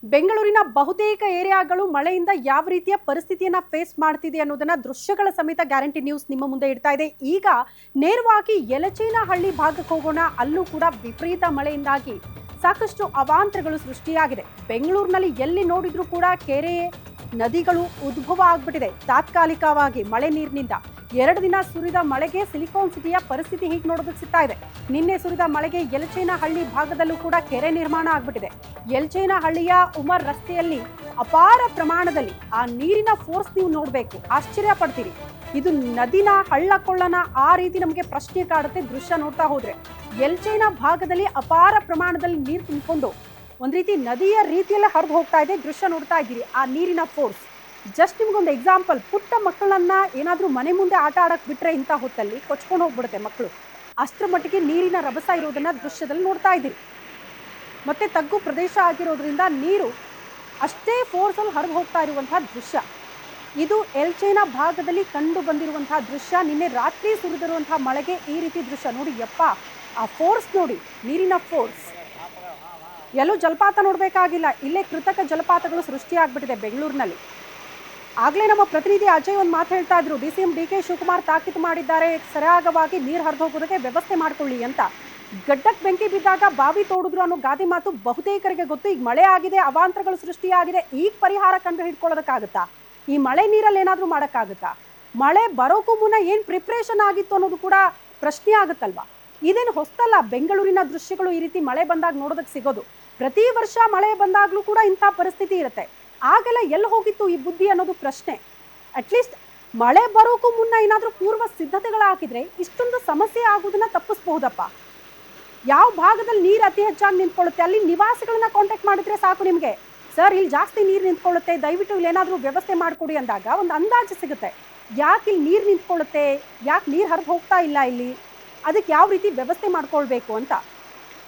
ಬೆಂಗಳೂರಿನ ಬಹುತೇಕ ಏರಿಯಾಗಳು ಮಳೆಯಿಂದ ಯಾವ ರೀತಿಯ ಪರಿಸ್ಥಿತಿಯನ್ನ ಫೇಸ್ ಮಾಡ್ತಿದೆ ಅನ್ನೋದನ್ನ ದೃಶ್ಯಗಳ ಸಮೇತ ಗ್ಯಾರಂಟಿ ನ್ಯೂಸ್ ನಿಮ್ಮ ಮುಂದೆ ಇಡ್ತಾ ಇದೆ. ಈಗ ನೇರವಾಗಿ ಯಲಚೇನಹಳ್ಳಿ ಭಾಗಕ್ಕೆ ಹೋಗೋಣ. ಅಲ್ಲೂ ಕೂಡ ವಿಪರೀತ ಮಳೆಯಿಂದಾಗಿ ಸಾಕಷ್ಟು ಅವಾಂತರಗಳು ಸೃಷ್ಟಿಯಾಗಿದೆ. ಬೆಂಗಳೂರಿನಲ್ಲಿ ಎಲ್ಲಿ ನೋಡಿದ್ರೂ ಕೂಡ ಕೆರೆ, ನದಿಗಳು ಉದ್ಭವ ಆಗ್ಬಿಟ್ಟಿದೆ. ತಾತ್ಕಾಲಿಕವಾಗಿ ಮಳೆ ನೀರಿನಿಂದ 2 ದಿನ ಸುರಿದ ಮಳೆಗೆ ಸಿಲಿಕಾನ್ ಸಿಟಿಯ ಪರಿಸ್ಥಿತಿ ಹೀಗೆ ನೋಡೋದಕ್ಕೆ ಸಿಗ್ತಾ ಇದೆ. ನಿನ್ನೆ ಸುರಿದ ಮಳೆಗೆ ಯಲಚೇನಹಳ್ಳಿ ಭಾಗದಲ್ಲೂ ಕೂಡ ಕೆರೆ ನಿರ್ಮಾಣ ಆಗ್ಬಿಟ್ಟಿದೆ. ಯಲಚೇನಹಳ್ಳಿಯ ಉಮರ್ ರಸ್ತೆಯಲ್ಲಿ ಅಪಾರ ಪ್ರಮಾಣದಲ್ಲಿ ಆ ನೀರಿನ ಫೋರ್ಸ್ ನೀವು ನೋಡಬೇಕು, ಆಶ್ಚರ್ಯ ಪಡ್ತೀರಿ. ಇದು ನದಿನ, ಹಳ್ಳ ಕೊಳ್ಳನ ಆ ರೀತಿ ನಮಗೆ ಪ್ರಶ್ನೆ ಕಾಡುತ್ತೆ ದೃಶ್ಯ ನೋಡ್ತಾ ಹೋದ್ರೆ. ಯಲಚೇನ ಭಾಗದಲ್ಲಿ ಅಪಾರ ಪ್ರಮಾಣದಲ್ಲಿ ನೀರು ತುಂಬಿಕೊಂಡು ಒಂದ್ ರೀತಿ ನದಿಯ ರೀತಿಯಲ್ಲೇ ಹರಿದು ಹೋಗ್ತಾ ಇದೆ. ದೃಶ್ಯ ನೋಡ್ತಾ ಇದ್ದೀರಿ, ಆ ನೀರಿನ ಫೋರ್ಸ್. ಜಸ್ಟ್ ನಿಮ್ಗೊಂದು ಎಕ್ಸಾಂಪಲ್, ಪುಟ್ಟ ಮಕ್ಕಳನ್ನ ಏನಾದ್ರೂ ಮನೆ ಮುಂದೆ ಆಟ ಆಡಕ್ ಬಿಟ್ರೆ ಇಂಥ ಹೊತ್ತಲ್ಲಿ ಕೊಚ್ಕೊಂಡು ಹೋಗ್ಬಿಡುತ್ತೆ ಮಕ್ಕಳು. ಅಷ್ಟರ ಮಟ್ಟಿಗೆ ನೀರಿನ ರಭಸ ಇರೋದನ್ನ ದೃಶ್ಯದಲ್ಲಿ ನೋಡ್ತಾ ಇದ್ದೀರಿ. ಮತ್ತೆ ತಗ್ಗು ಪ್ರದೇಶ ಆಗಿರೋದ್ರಿಂದ ನೀರು ಅಷ್ಟೇ ಫೋರ್ಸ್ ಅಲ್ಲಿ ಹರಿದು ಹೋಗ್ತಾ ಇರುವಂತಹ ದೃಶ್ಯ. ಇದು ಯಲಚೇನ ಭಾಗದಲ್ಲಿ ಕಂಡು ಬಂದಿರುವಂತಹ ದೃಶ್ಯ. ನಿನ್ನೆ ರಾತ್ರಿ ಸುರಿದಿರುವಂತಹ ಮಳೆಗೆ ಈ ರೀತಿ ದೃಶ್ಯ ನೋಡಿ. ಯಪ್ಪ, ಆ ಫೋರ್ಸ್ ನೋಡಿ, ನೀರಿನ ಫೋರ್ಸ್. ಎಲ್ಲೂ ಜಲಪಾತ ನೋಡ್ಬೇಕಾಗಿಲ್ಲ, ಇಲ್ಲೇ ಕೃತಕ ಜಲಪಾತಗಳು ಸೃಷ್ಟಿಯಾಗ್ಬಿಟ್ಟಿದೆ ಬೆಂಗಳೂರಿನಲ್ಲಿ. ಆಗ್ಲೇ ನಮ್ಮ ಪ್ರತಿನಿಧಿ ಅಜಯ್ ಒಂದು ಮಾತು ಹೇಳ್ತಾ ಇದ್ರು, DCM DK ಶಿವಕುಮಾರ್ ತಾಕೀತು ಮಾಡಿದ್ದಾರೆ, ಸರಾಗವಾಗಿ ನೀರು ಹರಿದು ಹೋಗೋದಕ್ಕೆ ವ್ಯವಸ್ಥೆ ಮಾಡ್ಕೊಳ್ಳಿ ಅಂತ. ಗಡ್ಡಕ್ಕೆ ಬೆಂಕಿ ಬಿದ್ದಾಗ ಬಾವಿ ತೋಡಿದ್ರು ಅನ್ನೋ ಗಾದೆ ಮಾತು ಬಹುತೇಕರಿಗೆ ಗೊತ್ತು. ಈಗ ಮಳೆ ಆಗಿದೆ, ಅವಾಂತರಗಳು ಸೃಷ್ಟಿಯಾಗಿದೆ, ಈಗ ಪರಿಹಾರ ಕಂಡು ಹಿಡ್ಕೊಳ್ಳೋದಕ್ಕಾಗುತ್ತಾ? ಈ ಮಳೆ ನೀರಲ್ಲಿ ಏನಾದರೂ ಮಾಡೋಕ್ಕಾಗುತ್ತಾ? ಮಳೆ ಬರೋಕ್ಕೂ ಮುನ್ನ ಏನು ಪ್ರಿಪ್ರೇಷನ್ ಆಗಿತ್ತು ಅನ್ನೋದು ಕೂಡ ಪ್ರಶ್ನೆ ಆಗುತ್ತಲ್ವಾ? ಇದೇನು ಹೊಸ್ತಲ್ಲ, ಬೆಂಗಳೂರಿನ ದೃಶ್ಯಗಳು ಈ ರೀತಿ ಮಳೆ ಬಂದಾಗ ನೋಡೋದಕ್ಕೆ ಸಿಗೋದು. ಪ್ರತಿ ವರ್ಷ ಮಳೆ ಬಂದಾಗಲೂ ಕೂಡ ಇಂಥ ಪರಿಸ್ಥಿತಿ ಇರುತ್ತೆ. ಆಗೆಲ್ಲ ಎಲ್ಲಿ ಹೋಗಿತ್ತು ಈ ಬುದ್ಧಿ ಅನ್ನೋದು ಪ್ರಶ್ನೆ. ಅಟ್ಲೀಸ್ಟ್ ಮಳೆ ಬರೋಕ್ಕೂ ಮುನ್ನ ಏನಾದರೂ ಪೂರ್ವ ಸಿದ್ಧತೆಗಳು ಹಾಕಿದ್ರೆ ಇಷ್ಟೊಂದು ಸಮಸ್ಯೆ ಆಗೋದನ್ನ ತಪ್ಪಿಸ್ಬಹುದಪ್ಪ. ಯಾವ ಭಾಗದಲ್ಲಿ ನೀರು ಅತಿ ಹೆಚ್ಚಾಗಿ ನಿಂತ್ಕೊಳ್ಳುತ್ತೆ ಅಲ್ಲಿ ನಿವಾಸಿಗಳನ್ನ ಕಾಂಟ್ಯಾಕ್ಟ್ ಮಾಡಿದ್ರೆ ಸಾಕು ನಿಮಗೆ. ಸರ್, ಇಲ್ಲಿ ಜಾಸ್ತಿ ನೀರು ನಿಂತ್ಕೊಳ್ಳುತ್ತೆ, ದಯವಿಟ್ಟು ಇಲ್ಲಿ ಏನಾದರೂ ವ್ಯವಸ್ಥೆ ಮಾಡಿಕೊಡಿ ಅಂದಾಗ ಒಂದು ಅಂದಾಜು ಸಿಗುತ್ತೆ. ಯಾಕೆ ಇಲ್ಲಿ ನೀರು ನಿಂತ್ಕೊಳ್ಳುತ್ತೆ, ಯಾಕೆ ನೀರು ಹರಿದು ಹೋಗ್ತಾ ಇಲ್ಲ ಇಲ್ಲಿ, ಅದಕ್ಕೆ ಯಾವ ರೀತಿ ವ್ಯವಸ್ಥೆ ಮಾಡ್ಕೊಳ್ಬೇಕು ಅಂತ.